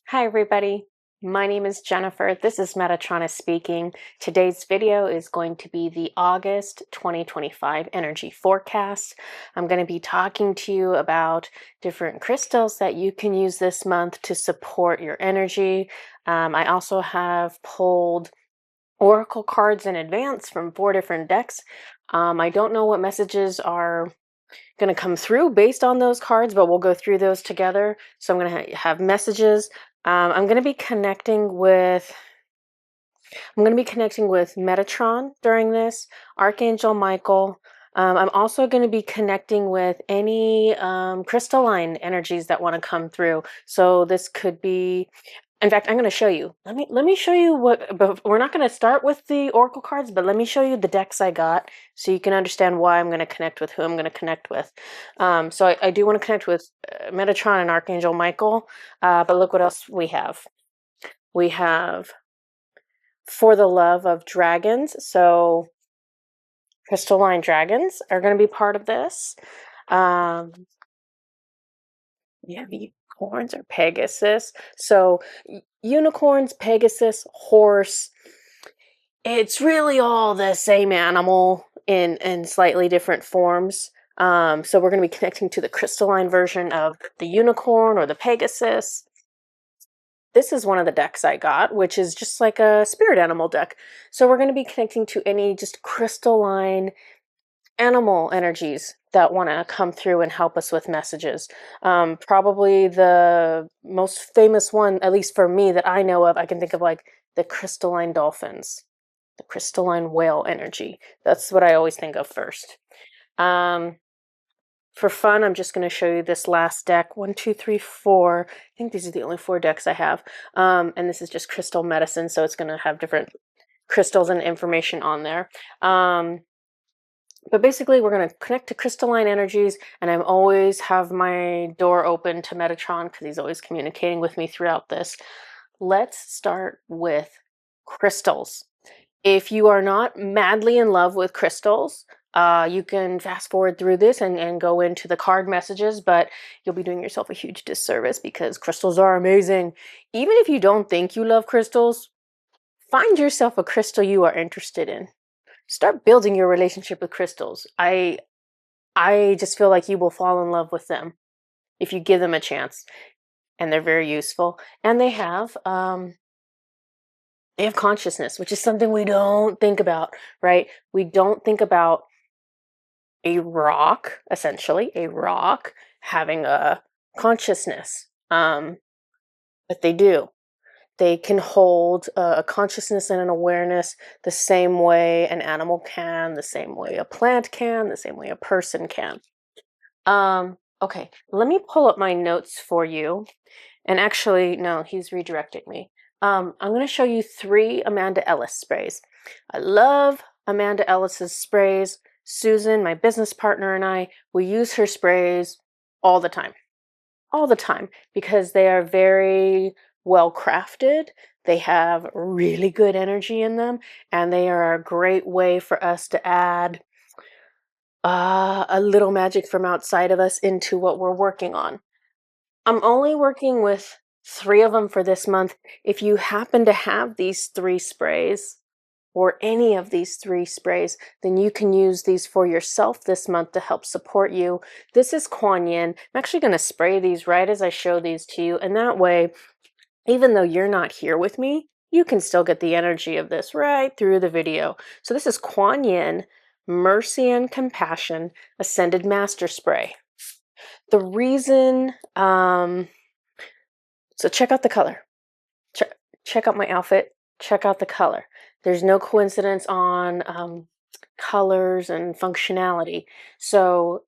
Hi everybody, my name is Jennifer. This is Metatron speaking. Today's video is going to be the August 2025 energy forecast. I'm going to be talking to you about different crystals that you can use this month to support your energy. I also have pulled oracle cards in advance from 4 different decks. I don't know what messages are going to come through based on those cards, but we'll go through those together. So I'm going to have messages. I'm going to be connecting with Metatron during this, Archangel Michael. I'm also going to be connecting with any crystalline energies that want to come through. So this could be, in fact, I'm going to show you. Let me show you what. But we're not going to start with the oracle cards, but let me show you the decks I got, so you can understand why I'm going to connect with who I'm going to connect with. So I do want to connect with Metatron and Archangel Michael. But look what else we have. We have For the Love of Dragons. So crystalline dragons are going to be part of this. Yeah, unicorns or Pegasus. So unicorns, Pegasus, horse. It's really all the same animal in slightly different forms. So we're going to be connecting to the crystalline version of the unicorn or the Pegasus. This is one of the decks I got, which is just like a spirit animal deck. So we're going to be connecting to any just crystalline animal energies that want to come through and help us with messages. Probably the most famous one, at least for me, that I know of, I can think of like the crystalline dolphins, the crystalline whale energy. That's what I always think of first. For fun, I'm just going to show you this last deck. 1, 2, 3, 4. I think these are the only 4 decks I have. And this is just crystal medicine, so it's going to have different crystals and information on there. But basically, we're going to connect to crystalline energies, and I always have my door open to Metatron because he's always communicating with me throughout this. Let's start with crystals. If you are not madly in love with crystals, you can fast forward through this and go into the card messages, but you'll be doing yourself a huge disservice because crystals are amazing. Even if you don't think you love crystals, find yourself a crystal you are interested in. Start building your relationship with crystals. I just feel like you will fall in love with them if you give them a chance. And they're very useful. And they have consciousness, which is something we don't think about, right? We don't think about a rock, essentially, a rock having a consciousness. But they do. They can hold a consciousness and an awareness the same way an animal can, the same way a plant can, the same way a person can. Okay, let me pull up my notes for you. And actually, no, he's redirecting me. I'm going to show you 3 Amanda Ellis sprays. I love Amanda Ellis's sprays. Susan, my business partner, and I, we use her sprays all the time. All the time, because they are very well crafted. They have really good energy in them, and they are a great way for us to add a little magic from outside of us into what we're working on. I'm only working with 3 of them for this month. If you happen to have these 3 sprays, or any of these 3 sprays, then you can use these for yourself this month to help support you. This is Kuan Yin. I'm actually going to spray these right as I show these to you, and that way, even though you're not here with me, you can still get the energy of this right through the video. So this is Kuan Yin, Mercy and Compassion, Ascended Master Spray. The reason, so check out the color. Check out my outfit. Check out the color. There's no coincidence on colors and functionality. So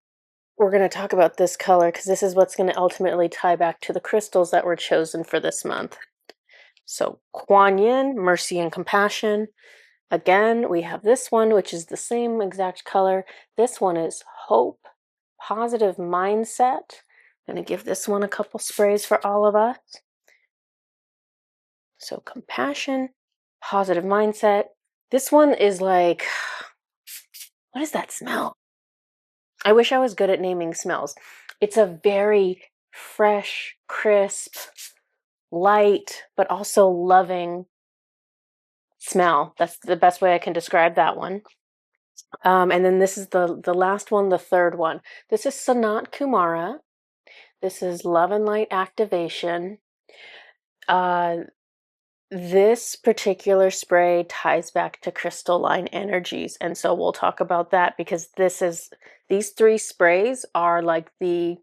we're going to talk about this color because this is what's going to ultimately tie back to the crystals that were chosen for this month. So Kuan Yin, Mercy and Compassion. Again, we have this one, which is the same exact color. This one is Hope, Positive Mindset. I'm going to give this one a couple sprays for all of us. So Compassion, Positive Mindset. This one is like, what does that smell? I wish I was good at naming smells. It's a very fresh, crisp, light, but also loving smell. That's the best way I can describe that one. And then this is the last one, the third one. This is Sanat Kumara. This is Love and Light Activation. This particular spray ties back to crystalline energies, and so we'll talk about that because these three sprays are like the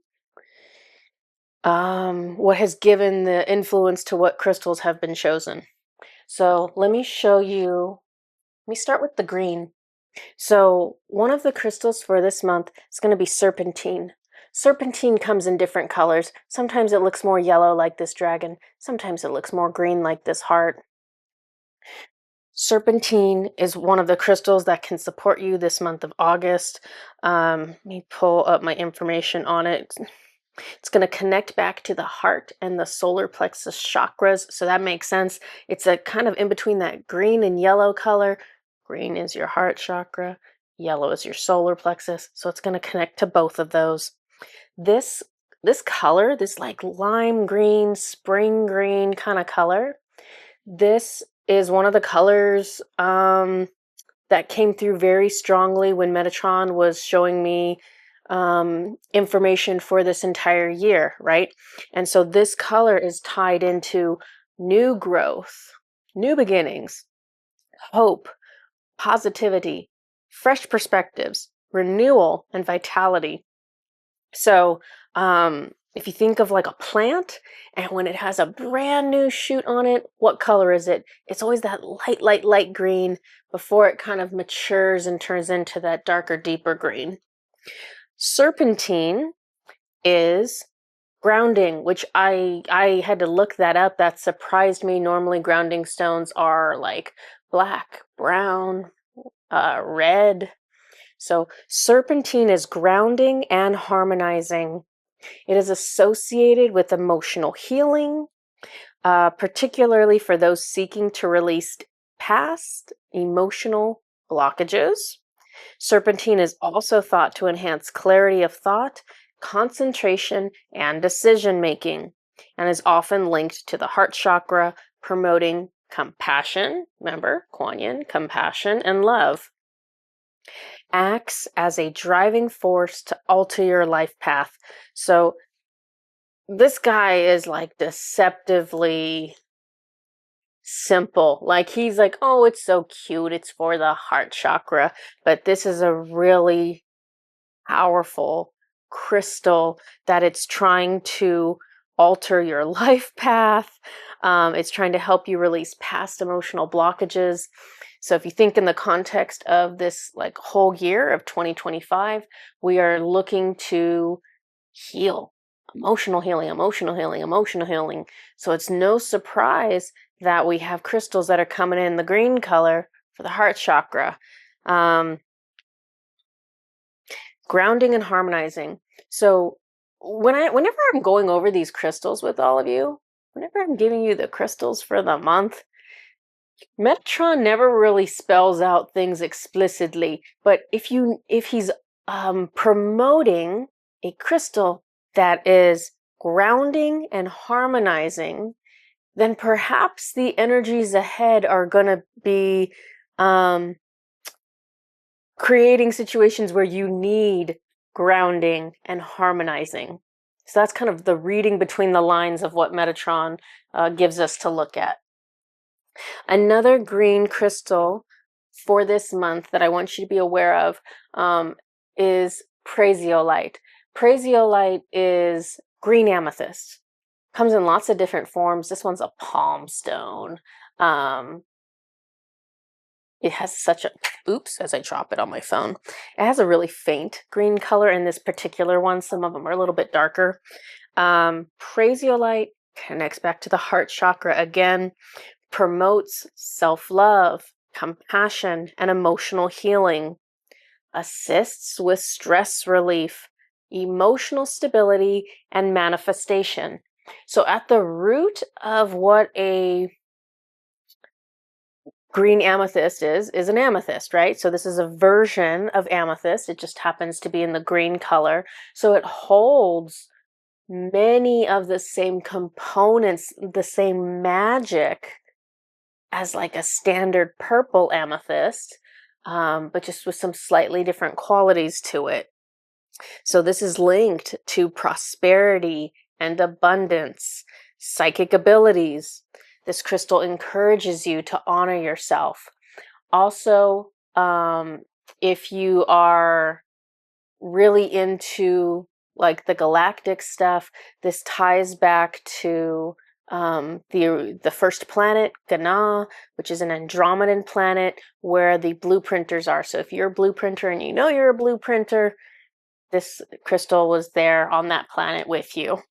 what has given the influence to what crystals have been chosen. So let me show you. Let me start with the green. So one of the crystals for this month is going to be Serpentine. Serpentine comes in different colors. Sometimes it looks more yellow like this dragon. Sometimes it looks more green like this heart. Serpentine is one of the crystals that can support you this month of August. Let me pull up my information on it. It's going to connect back to the heart and the solar plexus chakras, so that makes sense. It's a kind of in between that green and yellow color. Green is your heart chakra, yellow is your solar plexus, so it's going to connect to both of those. This color, this like lime green, spring green kind of color, this is one of the colors that came through very strongly when Metatron was showing me information for this entire year, right? And so this color is tied into new growth, new beginnings, hope, positivity, fresh perspectives, renewal, and vitality. So if you think of like a plant, and when it has a brand new shoot on it, what color is it? It's always that light green before it kind of matures and turns into that darker, deeper green. Serpentine is grounding, which I had to look that up. That surprised me. Normally grounding stones are like black, brown, red. So serpentine is grounding and harmonizing. It is associated with emotional healing, particularly for those seeking to release past emotional blockages. Serpentine is also thought to enhance clarity of thought, concentration, and decision making, and is often linked to the heart chakra, promoting compassion. Remember, Kuan Yin, compassion and love. Acts as a driving force to alter your life path. So this guy is like deceptively simple. Like he's like, oh, it's so cute. It's for the heart chakra. But this is a really powerful crystal that it's trying to alter your life path. It's trying to help you release past emotional blockages. So if you think in the context of this like whole year of 2025, we are looking to heal, emotional healing, emotional healing, emotional healing. So it's no surprise that we have crystals that are coming in the green color for the heart chakra. Grounding and harmonizing. So whenever I'm going over these crystals with all of you, whenever I'm giving you the crystals for the month, Metatron never really spells out things explicitly, but if he's promoting a crystal that is grounding and harmonizing, then perhaps the energies ahead are going to be creating situations where you need grounding and harmonizing. So that's kind of the reading between the lines of what Metatron gives us to look at. Another green crystal for this month that I want you to be aware of is Prasiolite. Prasiolite is green amethyst. Comes in lots of different forms. This one's a palm stone. It has such a, oops, as I drop it on my phone. It has a really faint green color in this particular one. Some of them are a little bit darker. Prasiolite connects back to the heart chakra again, promotes self-love, compassion, and emotional healing, assists with stress relief, emotional stability, and manifestation. So at the root of what a green amethyst is an amethyst, right? So this is a version of amethyst. It just happens to be in the green color. So it holds many of the same components, the same magic as like a standard purple amethyst, but just with some slightly different qualities to it. So this is linked to prosperity and abundance, psychic abilities. This crystal encourages you to honor yourself. Also, if you are really into like the galactic stuff, this ties back to the first planet, Gana, which is an Andromedan planet where the blueprinters are. So if you're a blueprinter and you know you're a blueprinter, this crystal was there on that planet with you.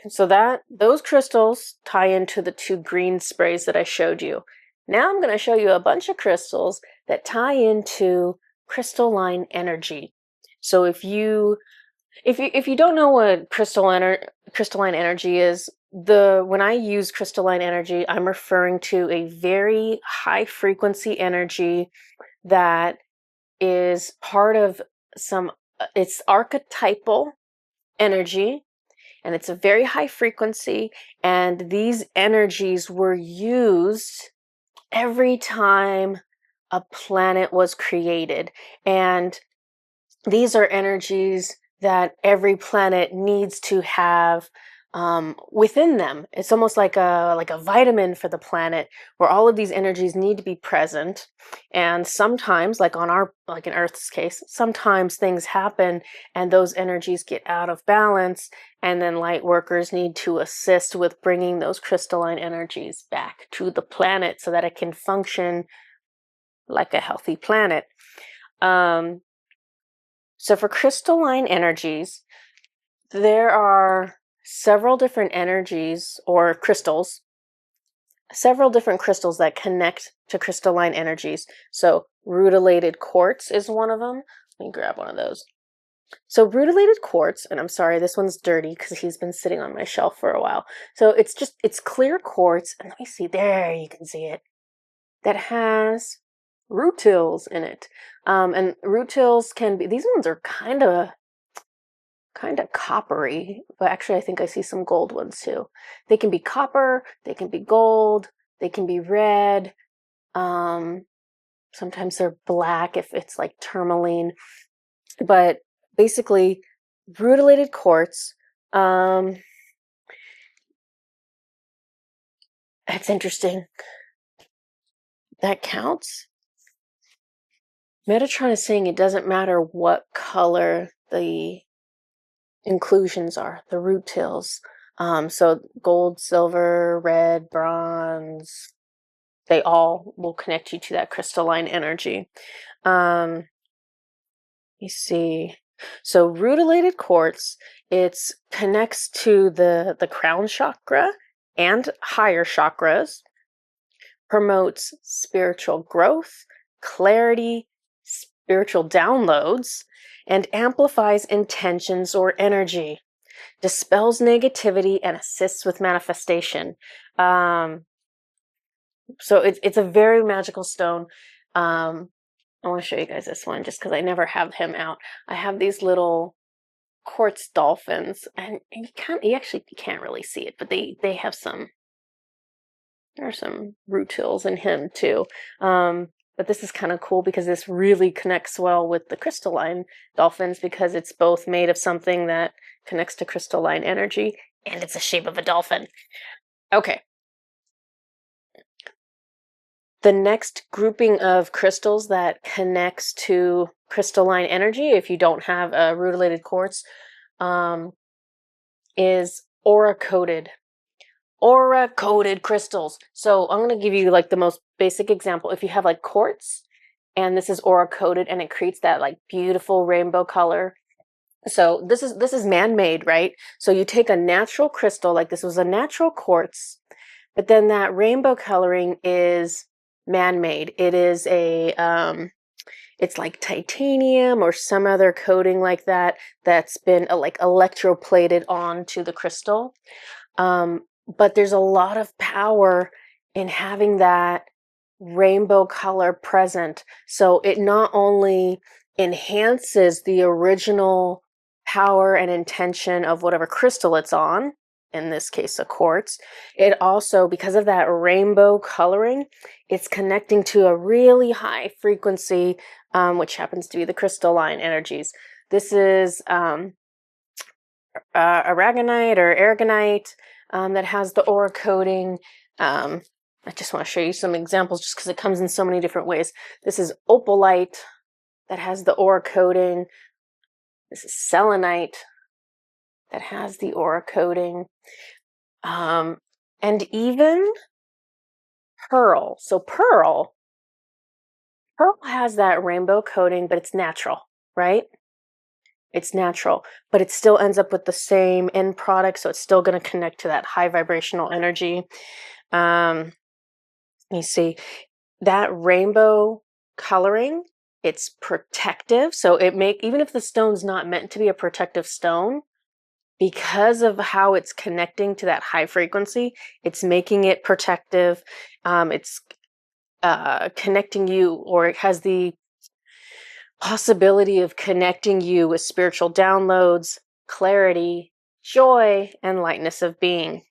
So those crystals tie into the 2 green sprays that I showed you. Now I'm going to show you a bunch of crystals that tie into crystalline energy. So if you don't know what crystalline energy is, when I use crystalline energy, I'm referring to a very high frequency energy that is part of it's archetypal energy, and it's a very high frequency, and these energies were used every time a planet was created. And these are energies that every planet needs to have within them. It's almost like a vitamin for the planet, where all of these energies need to be present. And sometimes, like in Earth's case, sometimes things happen and those energies get out of balance, and then light workers need to assist with bringing those crystalline energies back to the planet so that it can function like a healthy planet. So for crystalline energies, there are several different energies or crystals, several different crystals that connect to crystalline energies. So rutilated quartz is one of them. Let me grab one of those. So rutilated quartz, and I'm sorry, this one's dirty because he's been sitting on my shelf for a while. So it's clear quartz, and let me see, there you can see it, that has rutils in it. And rutils these ones are kind of coppery, but actually I think I see some gold ones too. They can be copper, they can be gold, they can be red. Sometimes they're black if it's like tourmaline. But basically, rutilated quartz, it's interesting. That counts. Metatron is saying it doesn't matter what color the inclusions are, the rutils. So gold, silver, red, bronze, they all will connect you to that crystalline energy. You see. So rutilated quartz, it connects to the crown chakra and higher chakras, promotes spiritual growth, clarity, spiritual downloads, and amplifies intentions or energy, dispels negativity, and assists with manifestation. So it's a very magical stone. I want to show you guys this one just because I never have him out. I have these little quartz dolphins, and you can't really see it, but they have there are some rutils in him too. But this is kind of cool because this really connects well with the crystalline dolphins, because it's both made of something that connects to crystalline energy and it's the shape of a dolphin. Okay. The next grouping of crystals that connects to crystalline energy, if you don't have a rutilated quartz, is aura-coated. Aura-coated crystals. So I'm going to give you like the most basic example. If you have like quartz, and this is aura-coated, and it creates that like beautiful rainbow color. So this is man-made, right? So you take a natural crystal, like this was a natural quartz, but then that rainbow coloring is man-made. It is it's like titanium or some other coating like that's been like electroplated onto the crystal. But there's a lot of power in having that rainbow color present. So it not only enhances the original power and intention of whatever crystal it's on, in this case a quartz. It also, because of that rainbow coloring, it's connecting to a really high frequency, which happens to be the crystalline energies. This is aragonite or aragonite that has the aura coating. I just want to show you some examples just because it comes in so many different ways. This is opalite that has the aura coating. This is selenite that has the aura coating. And even pearl. So pearl has that rainbow coating, but it's natural, right? It's natural, but it still ends up with the same end product, so it's still going to connect to that high vibrational energy. You see that rainbow coloring, it's protective, so even if the stone's not meant to be a protective stone, because of how it's connecting to that high frequency, it's making it protective. It's connecting you, or it has the possibility of connecting you with spiritual downloads, clarity, joy, and lightness of being.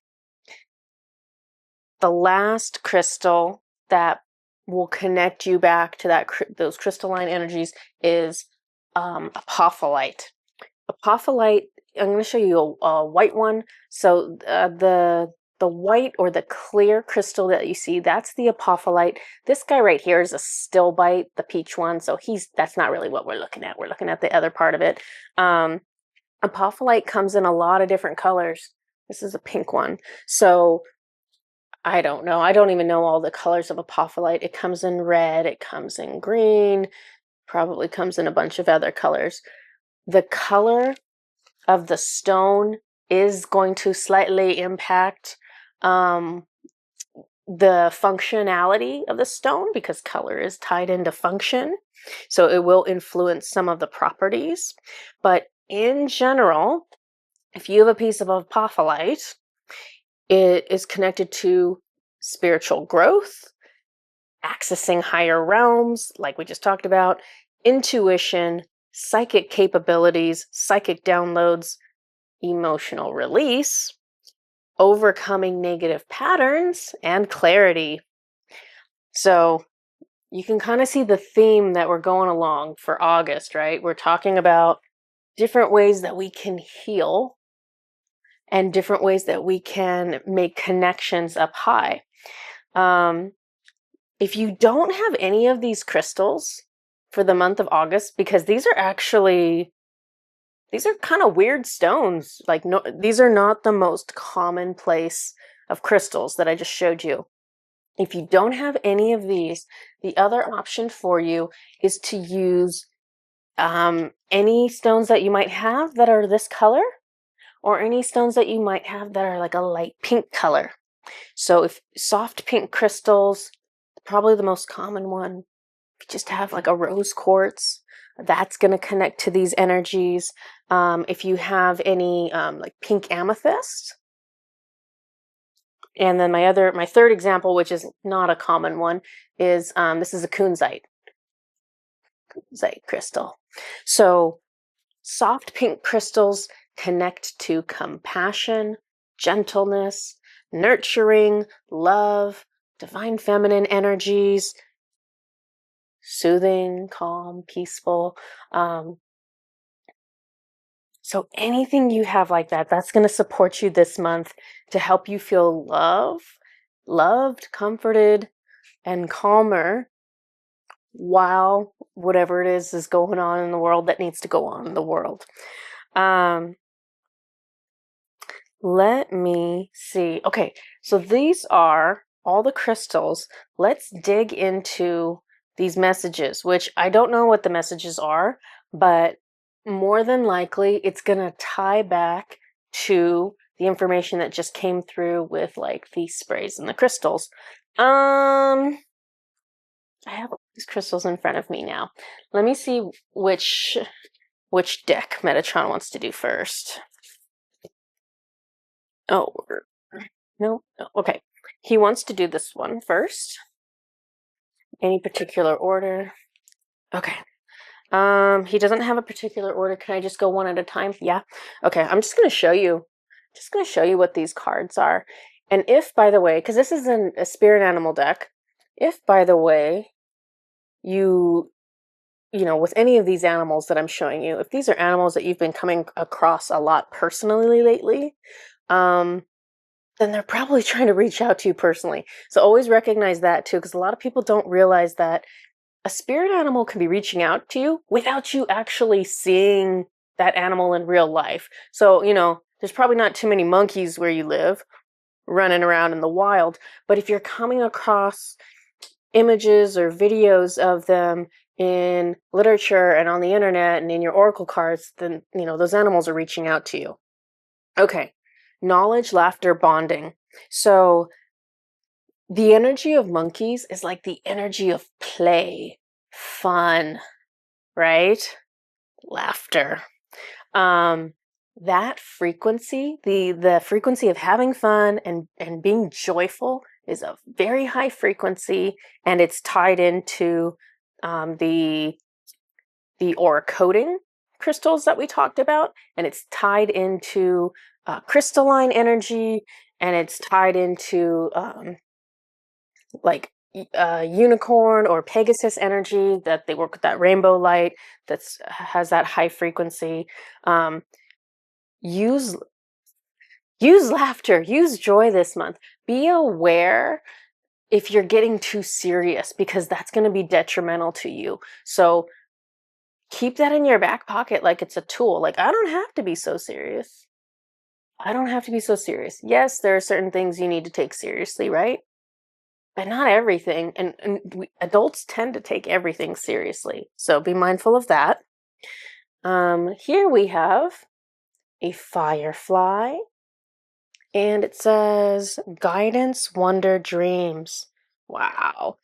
The last crystal that will connect you back to those crystalline energies is apophyllite. Apophyllite, I'm going to show you a white one. So the white or the clear crystal that you see, that's the apophyllite. This guy right here is a stilbite, the peach one. So that's not really what we're looking at. We're looking at the other part of it. Apophyllite comes in a lot of different colors. This is a pink one. So I don't know. I don't even know all the colors of apophyllite. It comes in red. It comes in green. Probably comes in a bunch of other colors. The color of the stone is going to slightly impact the functionality of the stone, because color is tied into function. So it will influence some of the properties. But in general, if you have a piece of apophyllite, it is connected to spiritual growth, accessing higher realms, like we just talked about, intuition, psychic capabilities, psychic downloads, emotional release, overcoming negative patterns, and clarity. So you can kind of see the theme that we're going along for August, right? We're talking about different ways that we can heal and different ways that we can make connections up high. If you don't have any of these crystals for the month of August, because these are kind of weird stones. Like, no, these are not the most commonplace of crystals that I just showed you. If you don't have any of these, the other option for you is to use any stones that you might have that are this color, or any stones that you might have that are like a light pink color. So if soft pink crystals, probably the most common one, if you just have like a rose quartz, that's going to connect to these energies. If you have any like pink amethyst. And then my third example, which is not a common one, is this is a kunzite crystal. So soft pink crystals connect to compassion, gentleness, nurturing, love, divine feminine energies, soothing, calm, peaceful. So anything you have like that, that's going to support you this month to help you feel loved, comforted, and calmer while whatever it is going on in the world that needs to go on in the world. Let me see. Okay, so these are all the crystals. Let's dig into these messages, which I don't know what the messages are, but more than likely it's going to tie back to the information that just came through with like the sprays and the crystals. I have these crystals in front of me now. Let me see which deck Metatron wants to do first. Oh, no. Okay. He wants to do this one first. Any particular order? Okay. He doesn't have a particular order. Can I just go one at a time? Yeah. Okay, I'm just going to show you. Just going to show you what these cards are. And if, by the way, because this is a spirit animal deck, if, by the way, with any of these animals that I'm showing you, if these are animals that you've been coming across a lot personally lately, then they're probably trying to reach out to you personally. So always recognize that too, because a lot of people don't realize that a spirit animal can be reaching out to you without you actually seeing that animal in real life. So, there's probably not too many monkeys where you live running around in the wild, but if you're coming across images or videos of them in literature and on the internet and in your oracle cards, then, those animals are reaching out to you. Okay. Knowledge, laughter, bonding. So the energy of monkeys is like the energy of play, fun, right? Laughter. That frequency, the frequency of having fun and being joyful is a very high frequency, and it's tied into the aura coding crystals that we talked about, and it's tied into crystalline energy, and it's tied into like unicorn or Pegasus energy, that they work with that rainbow light that has that high frequency. Use laughter, use joy this month. Be aware if you're getting too serious, because that's going to be detrimental to you. So keep that in your back pocket like it's a tool. Like, I don't have to be so serious. I don't have to be so serious. Yes, there are certain things you need to take seriously, right? But not everything. And adults tend to take everything seriously. So be mindful of that. Here we have a firefly. And it says guidance, wonder, dreams. Wow.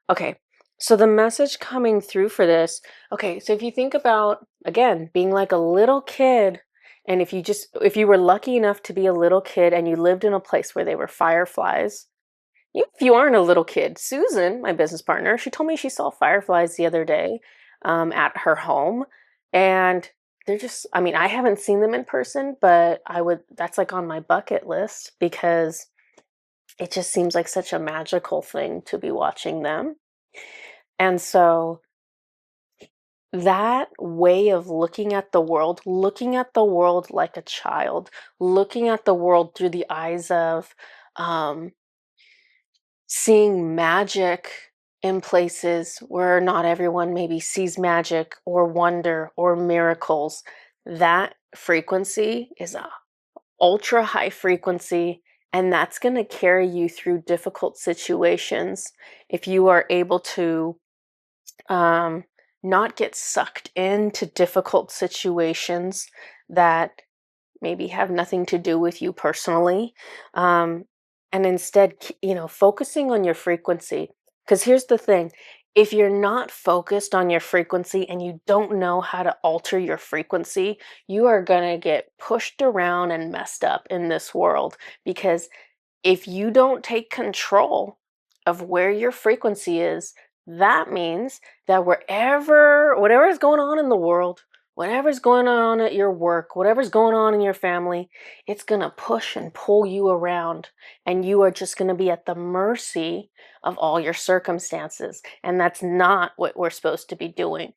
Okay. So the message coming through for this, okay, so if you think about, again, being like a little kid, and if you were lucky enough to be a little kid and you lived in a place where they were fireflies, if you aren't a little kid, Susan, my business partner, she told me she saw fireflies the other day at her home. And they're just, I haven't seen them in person, but that's like on my bucket list, because it just seems like such a magical thing to be watching them. And so that way of looking at the world like a child, looking at the world through the eyes of seeing magic in places where not everyone maybe sees magic or wonder or miracles, that frequency is a ultra high frequency, and that's going to carry you through difficult situations if you are able to not get sucked into difficult situations that maybe have nothing to do with you personally, and instead, focusing on your frequency. Because here's the thing, if you're not focused on your frequency and you don't know how to alter your frequency, you are going to get pushed around and messed up in this world. Because if you don't take control of where your frequency is, that means that whatever is going on in the world, whatever's going on at your work, whatever's going on in your family, it's going to push and pull you around, and you are just going to be at the mercy of all your circumstances. And that's not what we're supposed to be doing.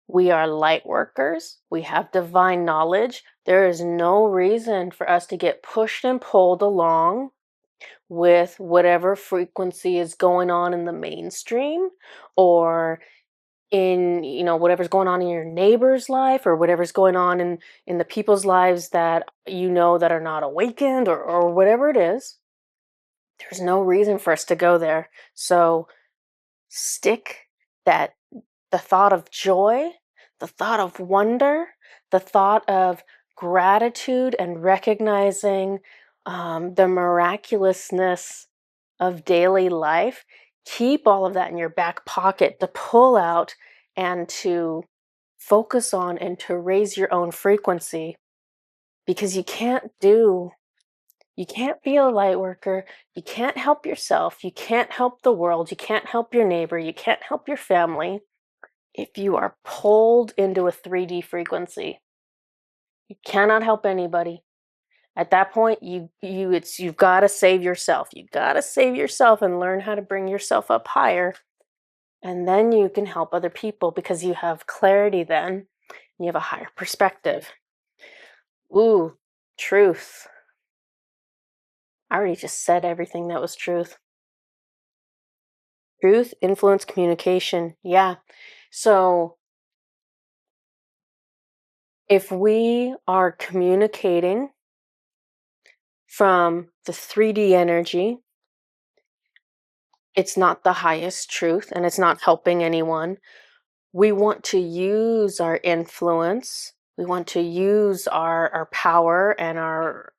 We are light workers. We have divine knowledge. There is no reason for us to get pushed and pulled along with whatever frequency is going on in the mainstream, or in whatever's going on in your neighbor's life, or whatever's going on in the people's lives that that are not awakened, or whatever it is. There's no reason for us to go there. So stick that the thought of joy, the thought of wonder, the thought of gratitude, and recognizing the miraculousness of daily life. Keep all of that in your back pocket to pull out and to focus on and to raise your own frequency, because you can't be a light worker. You can't help yourself. You can't help the world. You can't help your neighbor. You can't help your family if you are pulled into a 3D frequency, you cannot help anybody. At that point, you've got to save yourself. You've got to save yourself and learn how to bring yourself up higher. And then you can help other people because you have clarity then. And you have a higher perspective. Ooh, truth. I already just said everything that was truth. Truth, influence, communication. Yeah. So if we are communicating from the 3D energy, it's not the highest truth and it's not helping anyone. We want to use our influence. We want to use our power and our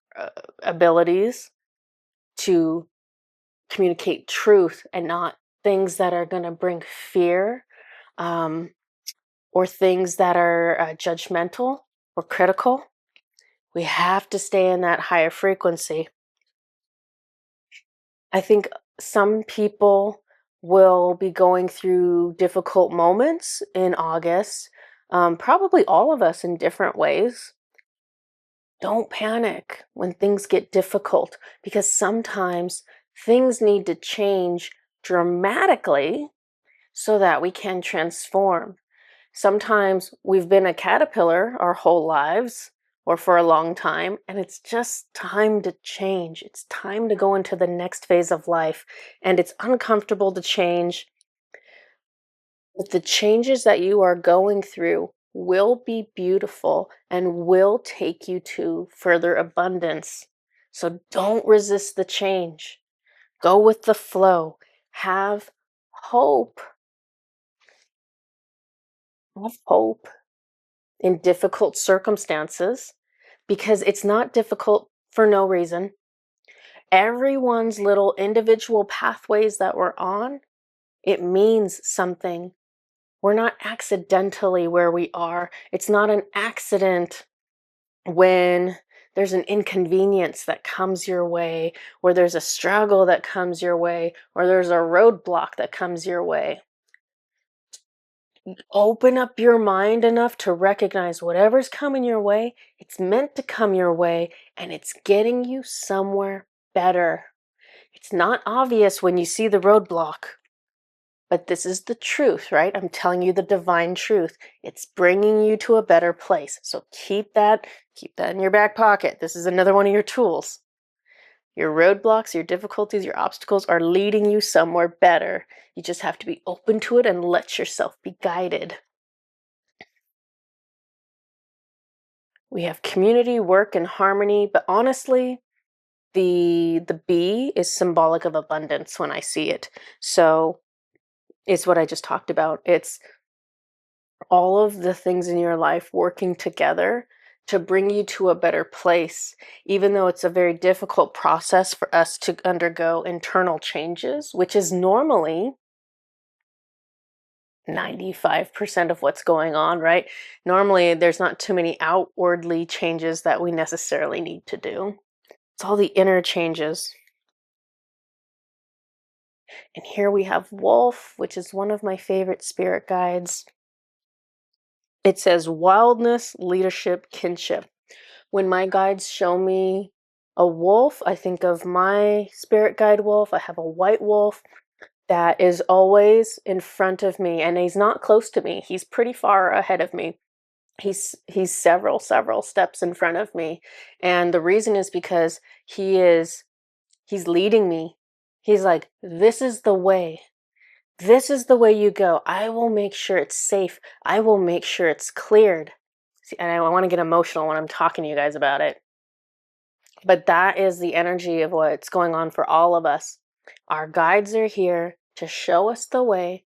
abilities to communicate truth and not things that are going to bring fear, or things that are judgmental or critical. We have to stay in that higher frequency. I think some people will be going through difficult moments in August, probably all of us in different ways. Don't panic when things get difficult because sometimes things need to change dramatically so that we can transform. Sometimes we've been a caterpillar our whole lives or for a long time, and it's just time to change. It's time to go into the next phase of life, and it's uncomfortable to change. But the changes that you are going through will be beautiful and will take you to further abundance. So don't resist the change. Go with the flow. Have hope. Have hope in difficult circumstances because it's not difficult for no reason. Everyone's little individual pathways that we're on, it means something. We're not accidentally where we are. It's not an accident when there's an inconvenience that comes your way, or there's a struggle that comes your way, or there's a roadblock that comes your way. Open up your mind enough to recognize whatever's coming your way, it's meant to come your way, and it's getting you somewhere better. It's not obvious when you see the roadblock, but this is the truth, right? I'm telling you the divine truth. It's bringing you to a better place. So keep that in your back pocket. This is another one of your tools. Your roadblocks, your difficulties, your obstacles are leading you somewhere better. You just have to be open to it and let yourself be guided. We have community, work, and harmony, but honestly, the B is symbolic of abundance when I see it. So it's what I just talked about. It's all of the things in your life working together to bring you to a better place, even though it's a very difficult process for us to undergo internal changes, which is normally 95% of what's going on, right? Normally, there's not too many outwardly changes that we necessarily need to do. It's all the inner changes. And here we have Wolf, which is one of my favorite spirit guides. It says wildness, leadership, kinship. When my guides show me a wolf, I think of my spirit guide wolf. I have a white wolf that is always in front of me, and he's not close to me. He's pretty far ahead of me. He's several steps in front of me. And the reason is because he's leading me. He's like, this is the way. This is the way you go. I will make sure it's safe. I will make sure it's cleared. See, and I want to get emotional when I'm talking to you guys about it. But that is the energy of what's going on for all of us. Our guides are here to show us the way,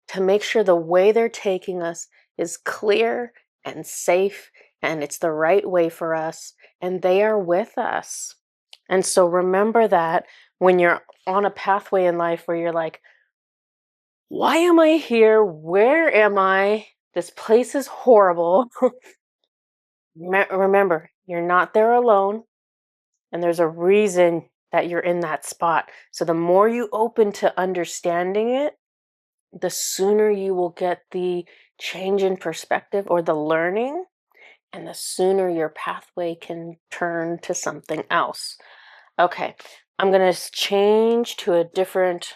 to make sure the way they're taking us is clear and safe, and it's the right way for us, and they are with us. And so remember that when you're on a pathway in life where you're like, why am I here? Where am I? This place is horrible. Remember, you're not there alone, and there's a reason that you're in that spot. So the more you open to understanding it, the sooner you will get the change in perspective or the learning, and the sooner your pathway can turn to something else. Okay, I'm going to change to a different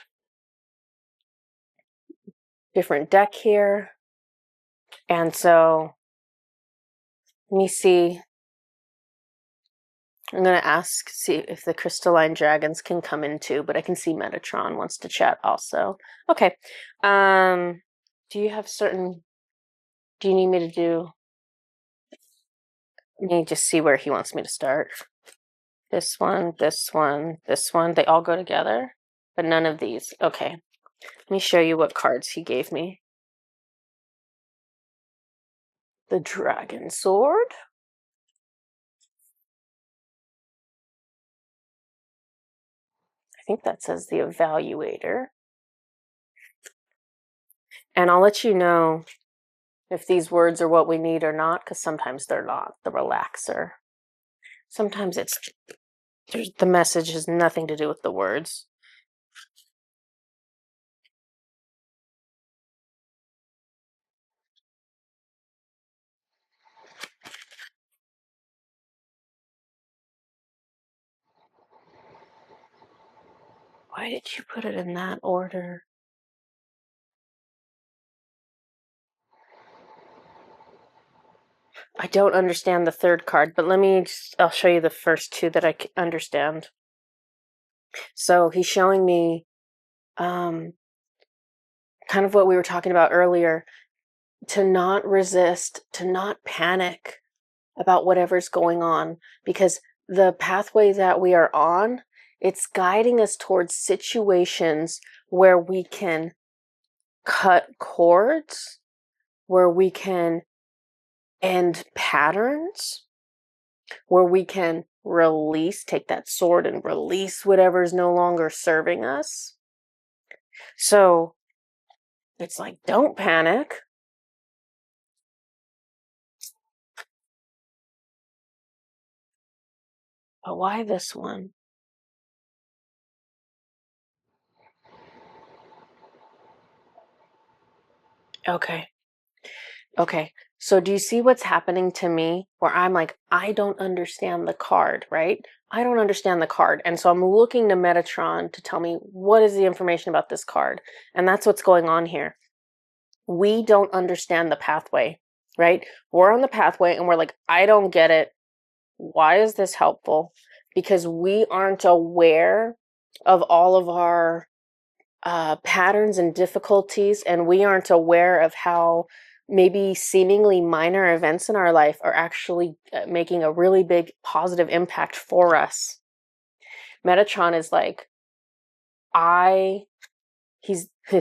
deck here. And so let me see. I'm going to see if the crystalline dragons can come in too, but I can see Metatron wants to chat also. Okay. Do you need me to do, let me just see where he wants me to start. This one, this one, this one, they all go together, but none of these. Okay. Let me show you what cards he gave me. The Dragon Sword. I think that says the Evaluator. And I'll let you know if these words are what we need or not, because sometimes they're not. The Relaxer. Sometimes the message has nothing to do with the words. Why did you put it in that order? I don't understand the third card, but I'll show you the first two that I understand. So he's showing me kind of what we were talking about earlier, to not resist, to not panic about whatever's going on, because the pathway that we are on, it's guiding us towards situations where we can cut cords, where we can end patterns, where we can take that sword and release whatever's no longer serving us. So it's like, don't panic. But why this one? Okay. So do you see what's happening to me where I'm like, I don't understand the card, right? I don't understand the card. And so I'm looking to Metatron to tell me what is the information about this card. And that's what's going on here. We don't understand the pathway, right? We're on the pathway and we're like, I don't get it. Why is this helpful? Because we aren't aware of all of our patterns and difficulties, and we aren't aware of how maybe seemingly minor events in our life are actually making a really big positive impact for us. Metatron is like, it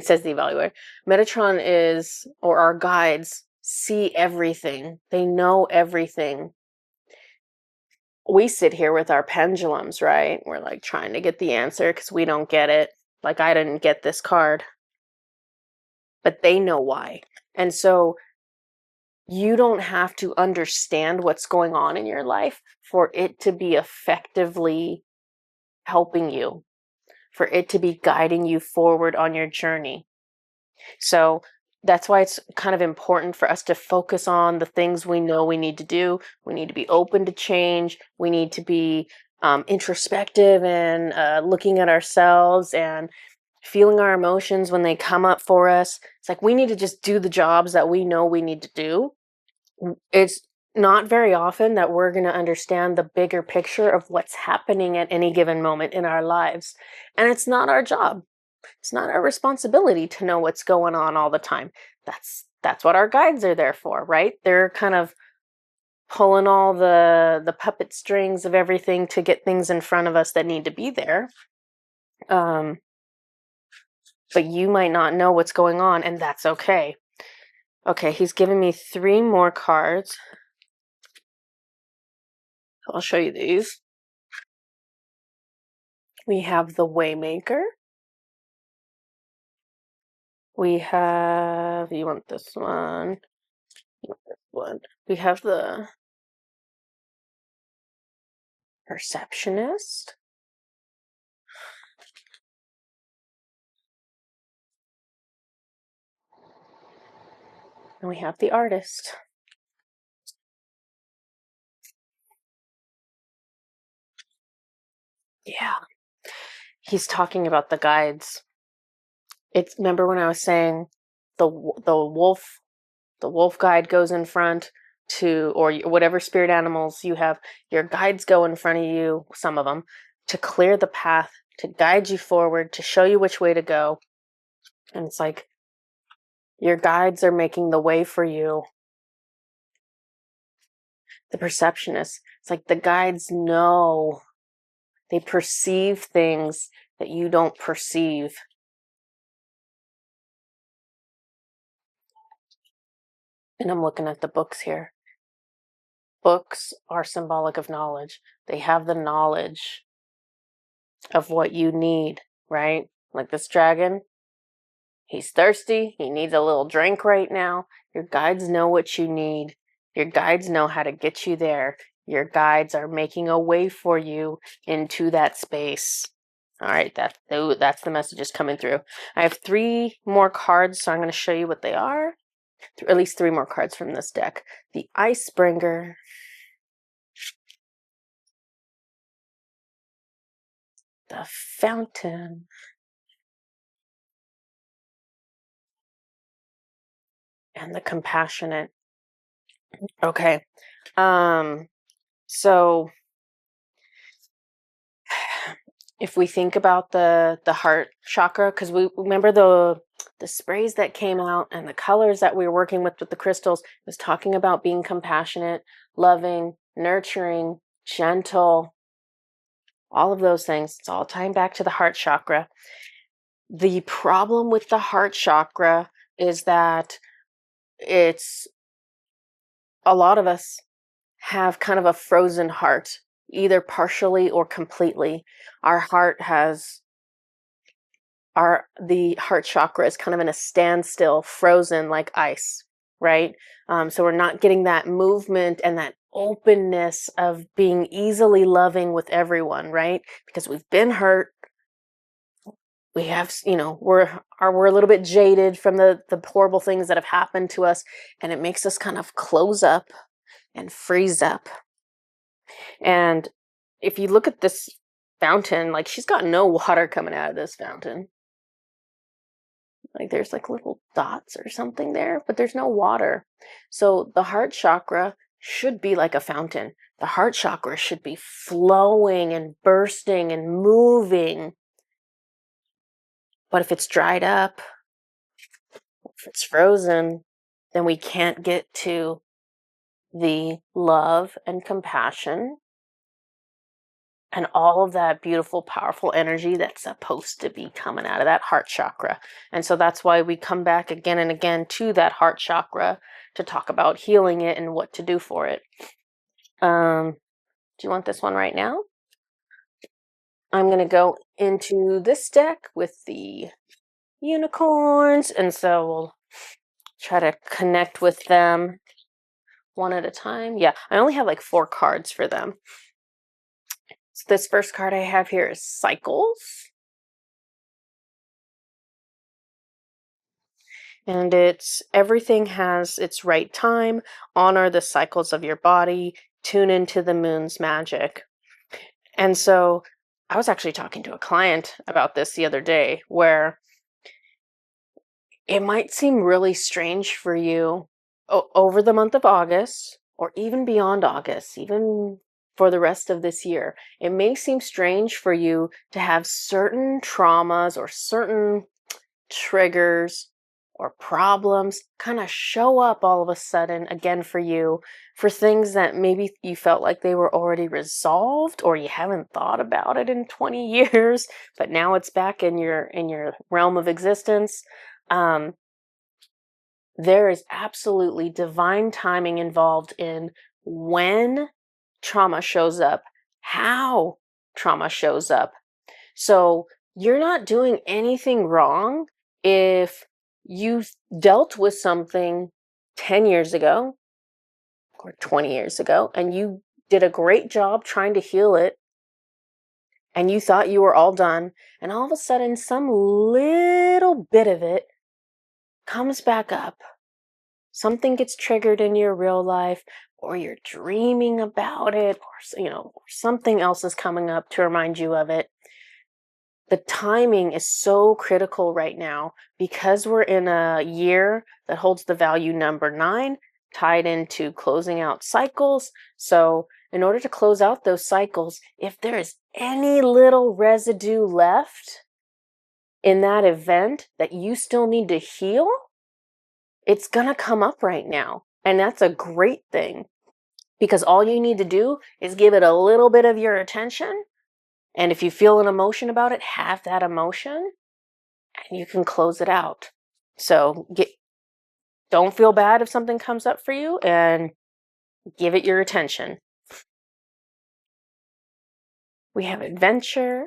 says the evaluator. Metatron or our guides see everything. They know everything. We sit here with our pendulums, right? We're like trying to get the answer because we don't get it. Like, I didn't get this card. But they know why. And so you don't have to understand what's going on in your life for it to be effectively helping you, for it to be guiding you forward on your journey. So that's why it's kind of important for us to focus on the things we know we need to do. We need to be open to change. We need to be introspective and looking at ourselves and feeling our emotions when they come up for us. It's like we need to just do the jobs that we know we need to do. It's not very often that we're going to understand the bigger picture of what's happening at any given moment in our lives. And it's not our job. It's not our responsibility to know what's going on all the time. That's what our guides are there for, right? They're kind of pulling all the puppet strings of everything to get things in front of us that need to be there. But you might not know what's going on, and that's okay. Okay, he's given me 3 more cards. I'll show you these. We have the Waymaker. We have, you want this one? You want this one. We have the Perceptionist. And we have the artist. Yeah. He's talking about the guides. Remember when I was saying the wolf guide goes in front to, or whatever spirit animals you have, your guides go in front of you, some of them, to clear the path, to guide you forward, to show you which way to go. And it's like your guides are making the way for you. The perceptionists, it's like the guides know, they perceive things that you don't perceive. And I'm looking at the books here. Books are symbolic of knowledge. They have the knowledge of what you need, right? Like this dragon, he's thirsty. He needs a little drink right now. Your guides know what you need. Your guides know how to get you there. Your guides are making a way for you into that space. All right, that's the messages coming through. I have 3 more cards, so I'm going to show you what they are. At least 3 more cards from this deck. The Icebringer, the Fountain, and the Compassionate. Okay. So if we think about the heart chakra, because we remember the sprays that came out and the colors that we were working with the crystals, was talking about being compassionate, loving, nurturing, gentle, all of those things. It's all tying back to the heart chakra. The problem with the heart chakra is that it's, a lot of us have kind of a frozen heart, either partially or completely. Our heart has, the heart chakra is kind of in a standstill, frozen like ice, right? So we're not getting that movement and that openness of being easily loving with everyone, right? Because we've been hurt. We have, we're a little bit jaded from the horrible things that have happened to us, and it makes us kind of close up and freeze up. And if you look at this fountain, like, she's got no water coming out of this fountain. Like, there's like little dots or something there, but there's no water. So the heart chakra should be like a fountain. The heart chakra should be flowing and bursting and moving. But if it's dried up, if it's frozen, then we can't get to the love and compassion and all of that beautiful, powerful energy that's supposed to be coming out of that heart chakra. And so that's why we come back again and again to that heart chakra to talk about healing it and what to do for it. Do you want this one right now? I'm going to go into this deck with the unicorns, and so we'll try to connect with them one at a time. Yeah, I only have like 4 cards for them. So this first card I have here is Cycles. And it's everything has its right time. Honor the cycles of your body. Tune into the moon's magic. And so I was actually talking to a client about this the other day, where it might seem really strange for you over the month of August, or even beyond August, even for the rest of this year. It may seem strange for you to have certain traumas or certain triggers or problems kind of show up all of a sudden again for you, for things that maybe you felt like they were already resolved, or you haven't thought about it in 20 years, but now it's back in your realm of existence. There is absolutely divine timing involved in when trauma shows up, how trauma shows up. So you're not doing anything wrong if you dealt with something 10 years ago or 20 years ago, and you did a great job trying to heal it, and you thought you were all done, and all of a sudden some little bit of it comes back up. something gets triggered in your real life, or you're dreaming about it, or something else is coming up to remind you of it. The timing is so critical right now because we're in a year that holds the value number 9 tied into closing out cycles. So in order to close out those cycles, if there is any little residue left in that event that you still need to heal, it's going to come up right now. And that's a great thing because all you need to do is give it a little bit of your attention. And if you feel an emotion about it, have that emotion and you can close it out. So don't feel bad if something comes up for you and give it your attention. We have adventure.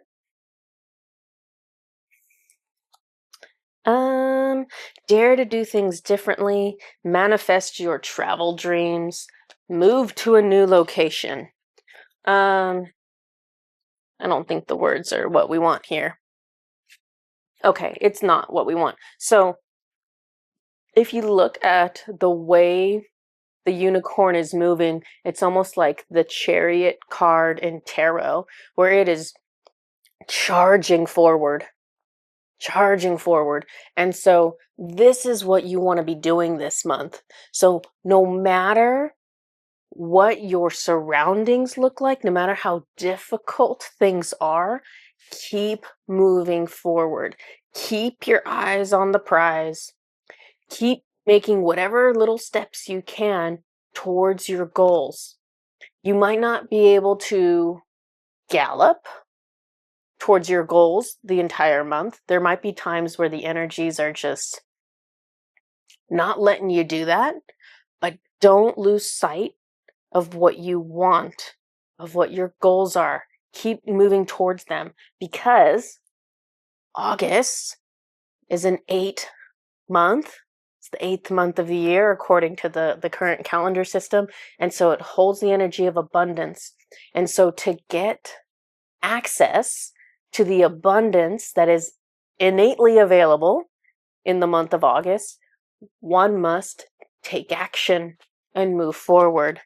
Dare to do things differently, manifest your travel dreams, move to a new location. I don't think the words are what we want here. Okay, it's not what we want. So if you look at the way the unicorn is moving, it's almost like the Chariot card in tarot, where it is charging forward. And so this is what you want to be doing this month. So no matter what your surroundings look like, no matter how difficult things are, keep moving forward. Keep your eyes on the prize. Keep making whatever little steps you can towards your goals. You might not be able to gallop towards your goals the entire month. There might be times where the energies are just not letting you do that, but don't lose sight of what you want, of what your goals are. Keep moving towards them because August is an 8 month. It's the 8th month of the year according to the current calendar system. And so it holds the energy of abundance. And so to get access to the abundance that is innately available in the month of August, one must take action and move forward.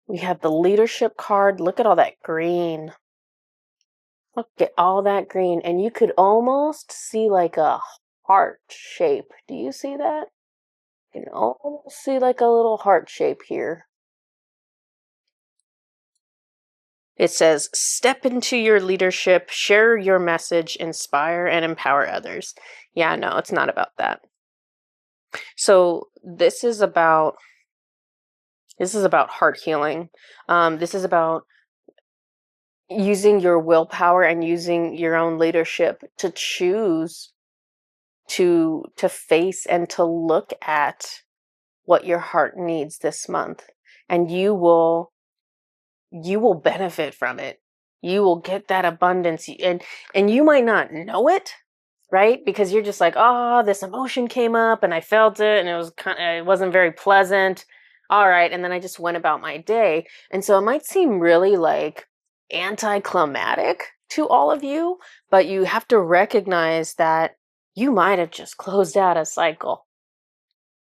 We have the leadership card. Look at all that green. Look at all that green. And you could almost see like a heart shape. Do you see that? You can almost see like a little heart shape here. It says, step into your leadership, share your message, inspire and empower others. Yeah, no, it's not about that. So this is about heart healing. This is about using your willpower and using your own leadership to choose to face and to look at what your heart needs this month. And you will benefit from it. You will get that abundance, and you might not know it, right? Because you're just like, oh, this emotion came up and I felt it and it wasn't very pleasant. All right. And then I just went about my day. And so it might seem really like anticlimactic to all of you, but you have to recognize that you might have just closed out a cycle.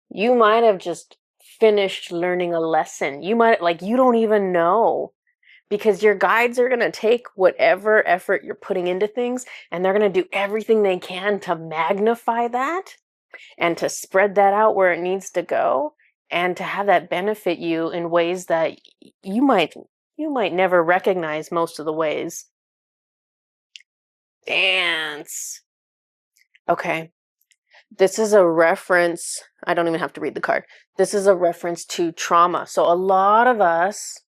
You might have just finished learning a lesson. You don't even know. Because your guides are going to take whatever effort you're putting into things and they're going to do everything they can to magnify that and to spread that out where it needs to go and to have that benefit you in ways that you might never recognize most of the ways. Dance. Okay. This is a reference. I don't even have to read the card. This is a reference to trauma. So a lot of us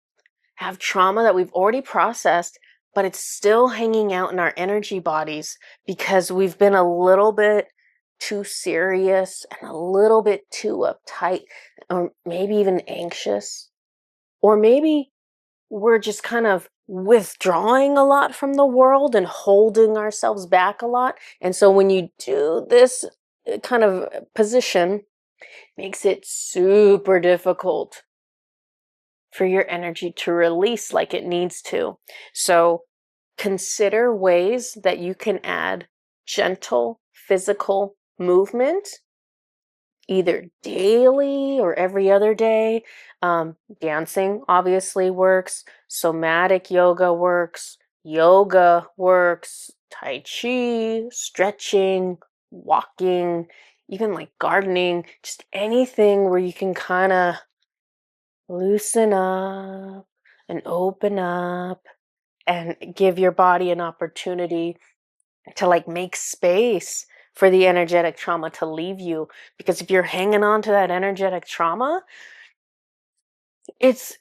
have trauma that we've already processed, but it's still hanging out in our energy bodies because we've been a little bit too serious and a little bit too uptight, or maybe even anxious. Or maybe we're just kind of withdrawing a lot from the world and holding ourselves back a lot. And so when you do this kind of position, it makes it super difficult for your energy to release like it needs to. So consider ways that you can add gentle physical movement, either daily or every other day. Dancing obviously works, somatic yoga works, tai chi, stretching, walking, even like gardening, just anything where you can kind of loosen up and open up and give your body an opportunity to like make space for the energetic trauma to leave you. Because if you're hanging on to that energetic trauma, it's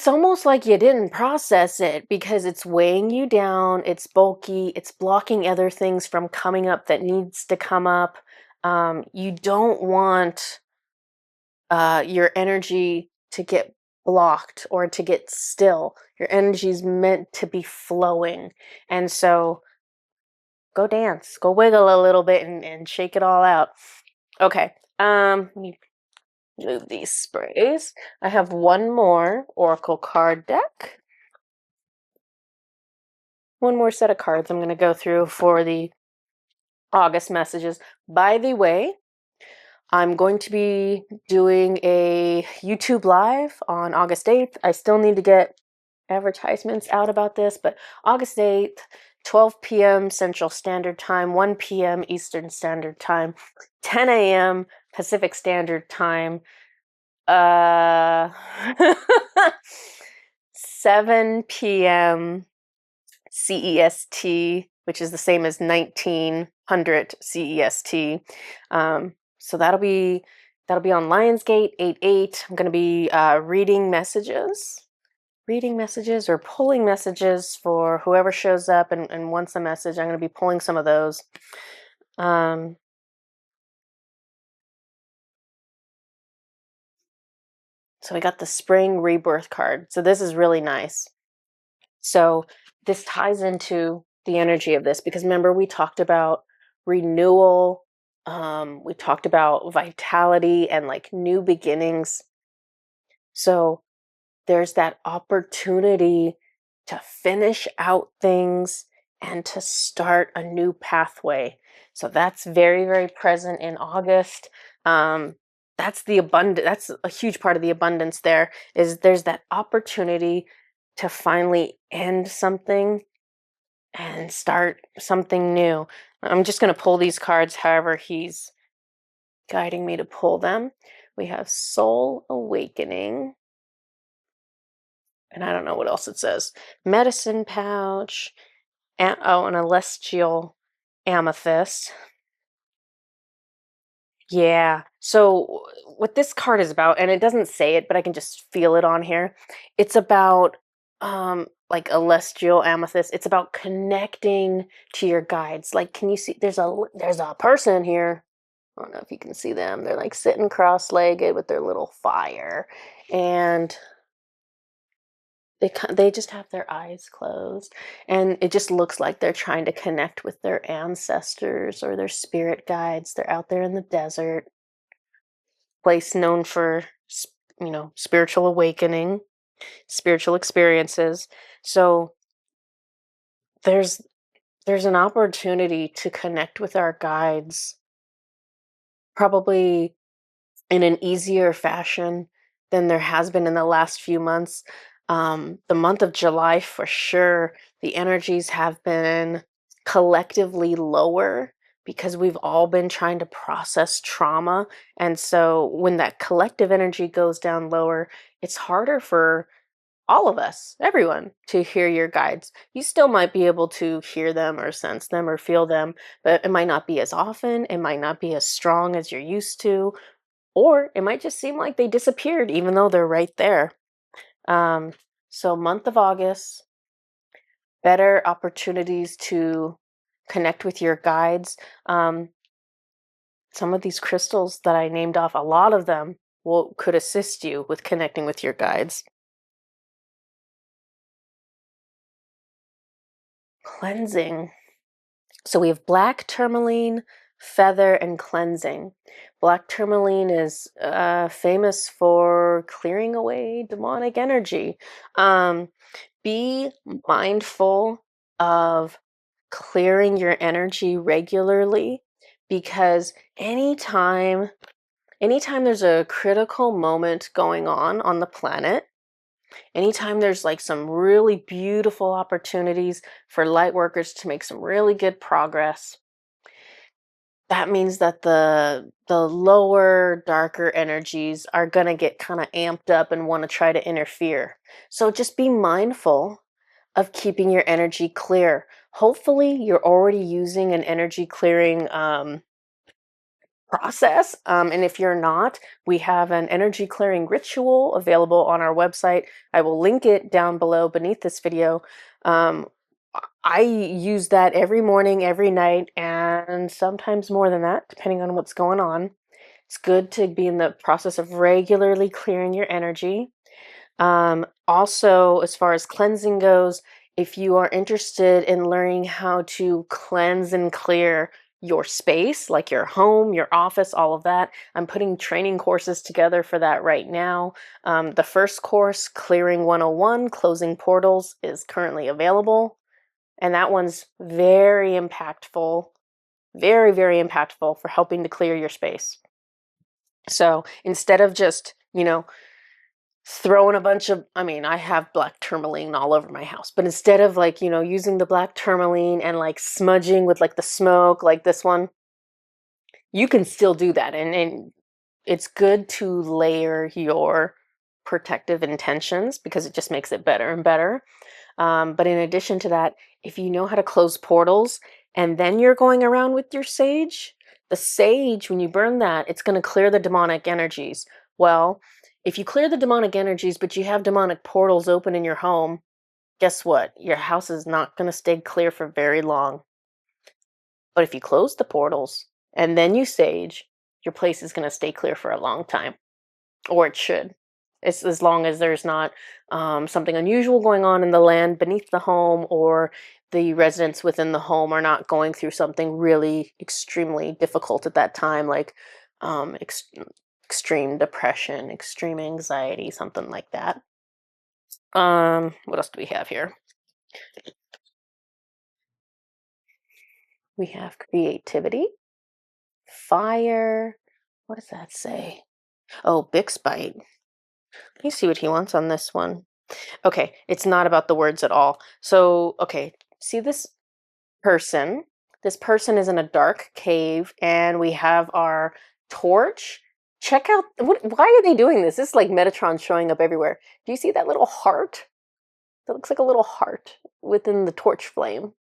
almost like you didn't process it because it's weighing you down, it's bulky, it's blocking other things from coming up that needs to come up. You don't want your energy to get blocked or to get still. Your energy is meant to be flowing. And so go dance, go wiggle a little bit and shake it all out. Okay. Let me move these sprays. I have one more Oracle card deck. One more set of cards I'm going to go through for the August messages. By the way, I'm going to be doing a YouTube live on August 8th. I still need to get advertisements out about this, but August 8th, 12 p.m. Central Standard Time, 1 p.m. Eastern Standard Time, 10 a.m. Pacific Standard Time, 7 p.m. CEST, which is the same as 1900 CEST. So that'll be on Lionsgate 88. I'm going to be reading messages or pulling messages for whoever shows up and wants a message. I'm going to be pulling some of those. So we got the spring rebirth card. So this is really nice. So this ties into the energy of this because remember we talked about renewal, we talked about vitality and like new beginnings. So there's that opportunity to finish out things and to start a new pathway. So that's very, very present in August. That's the abundance. That's a huge part of the abundance. There's that opportunity to finally end something and start something new. I'm just going to pull these cards however he's guiding me to pull them. We have Soul Awakening. And I don't know what else it says. Medicine Pouch. An Celestial Amethyst. Yeah. So what this card is about, and it doesn't say it, but I can just feel it on here. It's about like a celestial amethyst. It's about connecting to your guides. Like, can you see? There's a person here. I don't know if you can see them. They're like sitting cross-legged with their little fire, and they just have their eyes closed, and it just looks like they're trying to connect with their ancestors or their spirit guides. They're out there in the desert, place known for spiritual awakening, spiritual experiences. So there's an opportunity to connect with our guides probably in an easier fashion than there has been in the last few months. The month of July, for sure, the energies have been collectively lower because we've all been trying to process trauma. And so when that collective energy goes down lower, it's harder for all of us, everyone, to hear your guides. You still might be able to hear them or sense them or feel them, but it might not be as often. It might not be as strong as you're used to, or it might just seem like they disappeared even though they're right there. So month of August, better opportunities to connect with your guides. Some of these crystals that I named off, a lot of them could assist you with connecting with your guides. Cleansing. So we have black tourmaline, feather, and cleansing. Black tourmaline is famous for clearing away demonic energy. Be mindful of clearing your energy regularly because anytime there's a critical moment going on the planet, anytime there's like some really beautiful opportunities for light workers to make some really good progress, that means that the lower, darker energies are going to get kind of amped up and want to try to interfere. So just be mindful of keeping your energy clear. Hopefully you're already using an energy clearing process. And if you're not, we have an energy clearing ritual available on our website. I will link it down below beneath this video. I use that every morning, every night, and sometimes more than that, depending on what's going on. It's good to be in the process of regularly clearing your energy. Also, as far as cleansing goes, if you are interested in learning how to cleanse and clear your space, like your home, your office, all of that, I'm putting training courses together for that right now. The first course, Clearing 101, Closing Portals, is currently available. And that one's very impactful, very, very impactful for helping to clear your space. So instead of just, throwing a bunch of, I have black tourmaline all over my house, but instead of like, using the black tourmaline and like smudging with like the smoke, like this one, you can still do that. And it's good to layer your protective intentions because it just makes it better and better. But in addition to that, if you know how to close portals and then you're going around with your sage, the sage, when you burn that, it's going to clear the demonic energies. Well, if you clear the demonic energies, but you have demonic portals open in your home, guess what? Your house is not going to stay clear for very long. But if you close the portals and then you sage, your place is going to stay clear for a long time. Or it should. It's as long as there's not something unusual going on in the land beneath the home, or the residents within the home are not going through something really extremely difficult at that time, like extreme depression, extreme anxiety, something like that. What else do we have here? We have creativity, fire. What does that say? Oh, Bixbite. Let me see what he wants on this one. Okay, it's not about the words at all. So, okay, see this person? This person is in a dark cave, and we have our torch. Check out, why are they doing this? This is like Metatron showing up everywhere. Do you see that little heart? That looks like a little heart within the torch flame.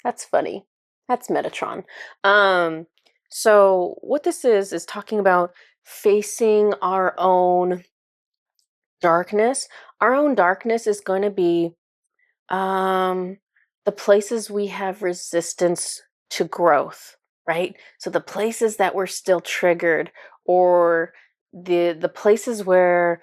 That's funny. That's Metatron. So what this is talking about facing our own darkness. Our own darkness is going to be the places we have resistance to growth, right? So the places that we're still triggered, or the places where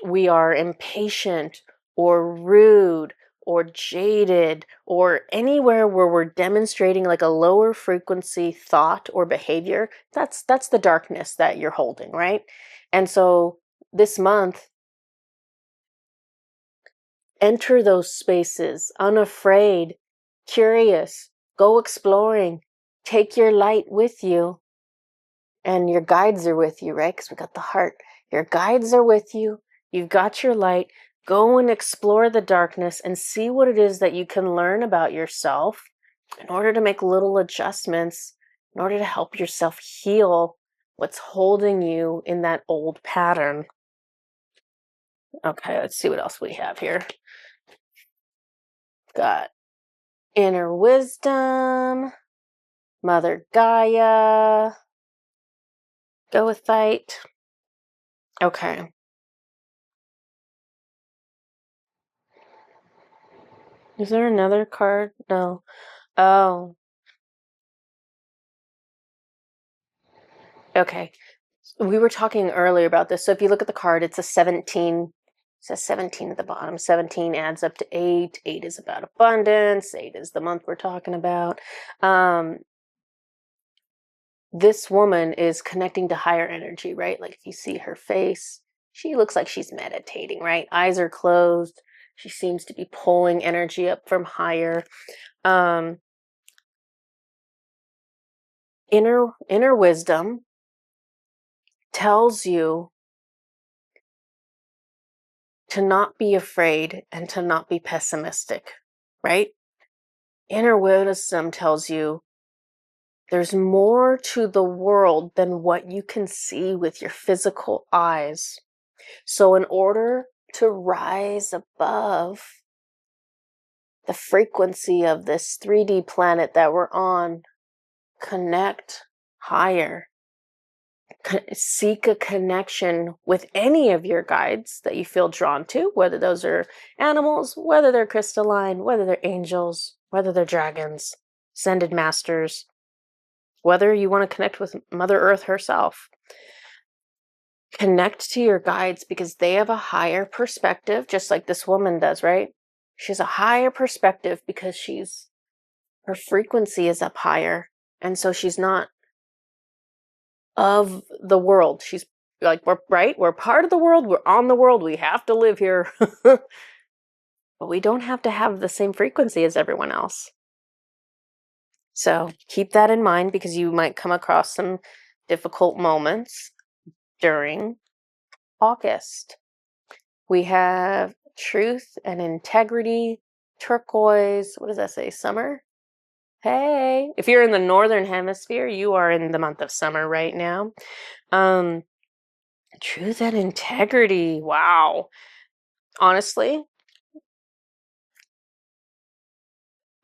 we are impatient or rude or jaded, or anywhere where we're demonstrating like a lower frequency thought or behavior, that's the darkness that you're holding, right? And so this month, enter those spaces unafraid, curious, go exploring, take your light with you, and your guides are with you, right? Because we got the heart. Your guides are with you. You've got your light. Go and explore the darkness and see what it is that you can learn about yourself in order to make little adjustments, in order to help yourself heal what's holding you in that old pattern. Okay, let's see what else we have here. Got inner wisdom, Mother Gaia, Goethite. Okay. Is there another card? No. Oh. Okay. We were talking earlier about this. So if you look at the card, it's a 17. It says 17 at the bottom. 17 adds up to 8. 8 is about abundance. 8 is the month we're talking about. This woman is connecting to higher energy, right? Like if you see her face, she looks like she's meditating, right? Eyes are closed. She seems to be pulling energy up from higher. inner wisdom tells you to not be afraid and to not be pessimistic, right? Inner wisdom tells you there's more to the world than what you can see with your physical eyes. So in order to rise above the frequency of this 3D planet that we're on, connect higher. Seek a connection with any of your guides that you feel drawn to, whether those are animals, whether they're crystalline, whether they're angels, whether they're dragons, ascended masters, whether you want to connect with Mother Earth herself. Connect to your guides because they have a higher perspective, just like this woman does, right? She has a higher perspective because her frequency is up higher. And so she's not of the world. She's like, we're part of the world, we're on the world, we have to live here. But we don't have to have the same frequency as everyone else. So keep that in mind because you might come across some difficult moments during August. We have truth and integrity, turquoise. What does that say? Summer? Hey, if you're in the northern hemisphere, you are in the month of summer right now. Truth and integrity. Wow. Honestly,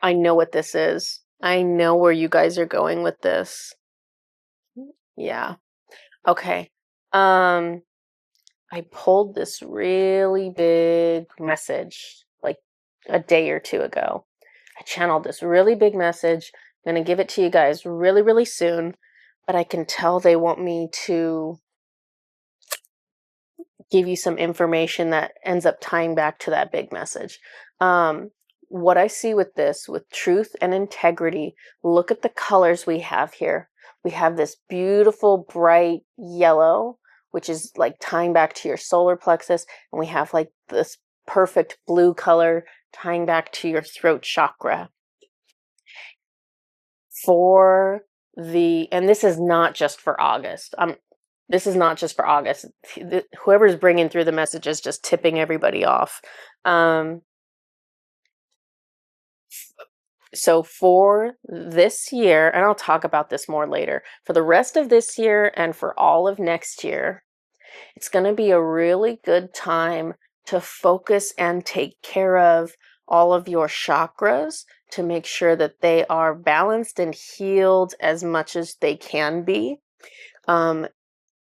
I know what this is. I know where you guys are going with this. Yeah. Okay. I pulled this really big message like a day or two ago. I channeled this really big message. I'm going to give it to you guys really, really soon, but I can tell they want me to give you some information that ends up tying back to that big message. What I see with this, with truth and integrity, look at the colors we have here. We have this beautiful bright yellow, which is like tying back to your solar plexus, and we have like this perfect blue color tying back to your throat chakra. And this is not just for August. This is not just for August. Whoever's bringing through the message is just tipping everybody off. So for this year, and I'll talk about this more later, for the rest of this year and for all of next year, it's going to be a really good time to focus and take care of all of your chakras to make sure that they are balanced and healed as much as they can be.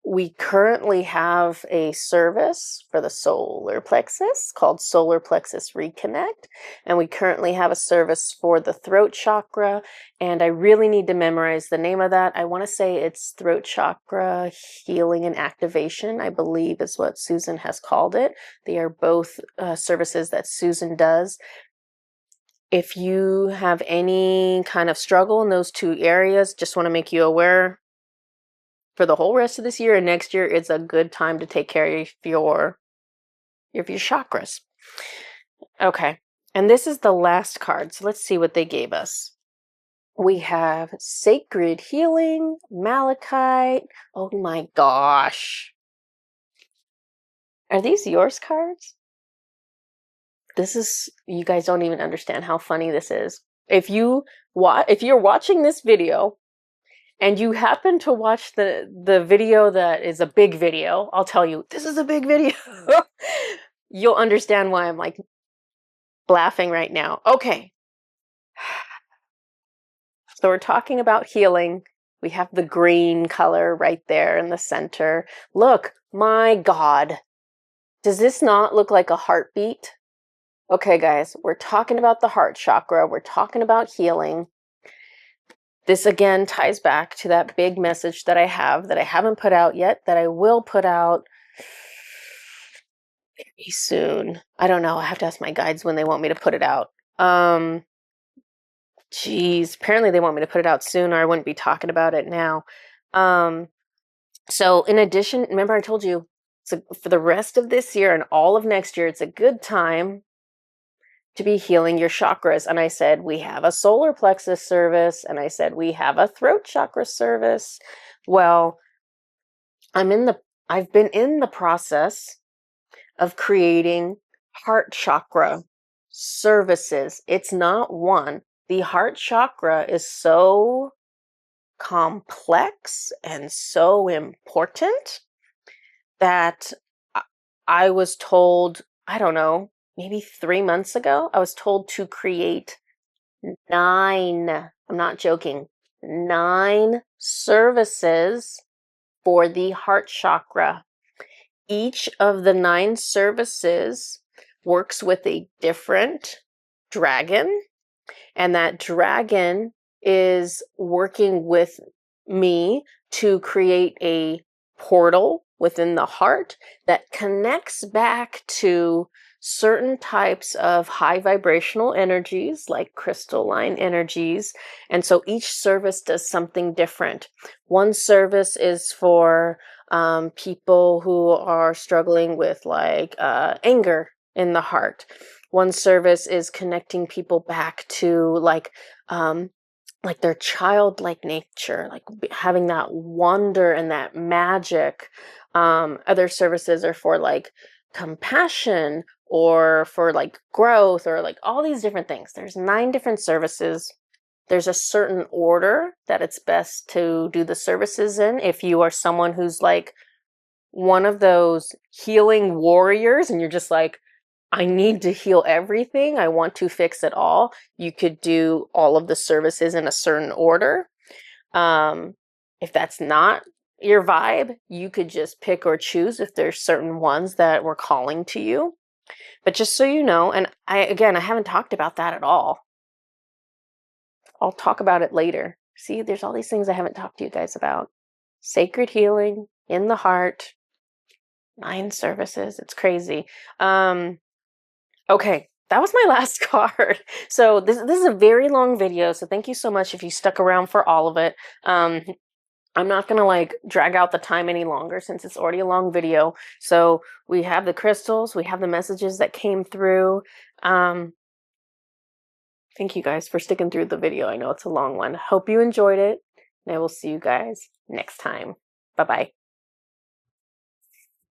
We currently have a service for the solar plexus called Solar Plexus Reconnect, and we currently have a service for the throat chakra, and I really need to memorize the name of that. I want to say it's Throat Chakra Healing and Activation, I believe is what Susan has called it. They are both services that Susan does. If you have any kind of struggle in those two areas, just want to make you aware for the whole rest of this year and next year, it's a good time to take care of your chakras. Okay, and this is the last card, so let's see what they gave us. We have Sacred Healing, Malachite. Oh my gosh. Are these yours cards? You guys don't even understand how funny this is. If you're watching this video and you happen to watch the video that is a big video, I'll tell you, this is a big video. You'll understand why I'm like laughing right now. Okay. So we're talking about healing. We have the green color right there in the center. Look, my God. Does this not look like a heartbeat? Okay, guys, we're talking about the heart chakra. We're talking about healing. This again ties back to that big message that I haven't put out yet, that I will put out very soon. I don't know. I have to ask my guides when they want me to put it out. Apparently they want me to put it out soon or I wouldn't be talking about it now. So in addition, remember I told you, so for the rest of this year and all of next year, it's a good time to be healing your chakras. And I said, we have a solar plexus service. And I said, we have a throat chakra service. Well, I've been in the process of creating heart chakra services. It's not one. The heart chakra is so complex and so important that I was told, I don't know, maybe 3 months ago, I was told to create 9, I'm not joking, 9 services for the heart chakra. Each of the 9 services works with a different dragon, and that dragon is working with me to create a portal within the heart that connects back to certain types of high vibrational energies like crystalline energies. And so each service does something different. One service is for people who are struggling with anger in the heart. One service is connecting people back to like their childlike nature, like having that wonder and that magic. Other services are for like compassion or for like growth or like all these different things. There's 9 different services. There's a certain order that it's best to do the services in. If you are someone who's like one of those healing warriors and you're just like, I need to heal everything, I want to fix it all, you could do all of the services in a certain order. If that's not your vibe, you could just pick or choose if there's certain ones that were calling to you. But just so you know, and I haven't talked about that at all. I'll talk about it later. See, there's all these things I haven't talked to you guys about. Sacred healing in the heart, 9 services. It's crazy. Okay, that was my last card. So this is a very long video, so thank you so much if you stuck around for all of it. I'm not gonna like drag out the time any longer since it's already a long video. So we have the crystals, we have the messages that came through. Thank you guys for sticking through the video. I know it's a long one. Hope you enjoyed it, and I will see you guys next time. Bye-bye.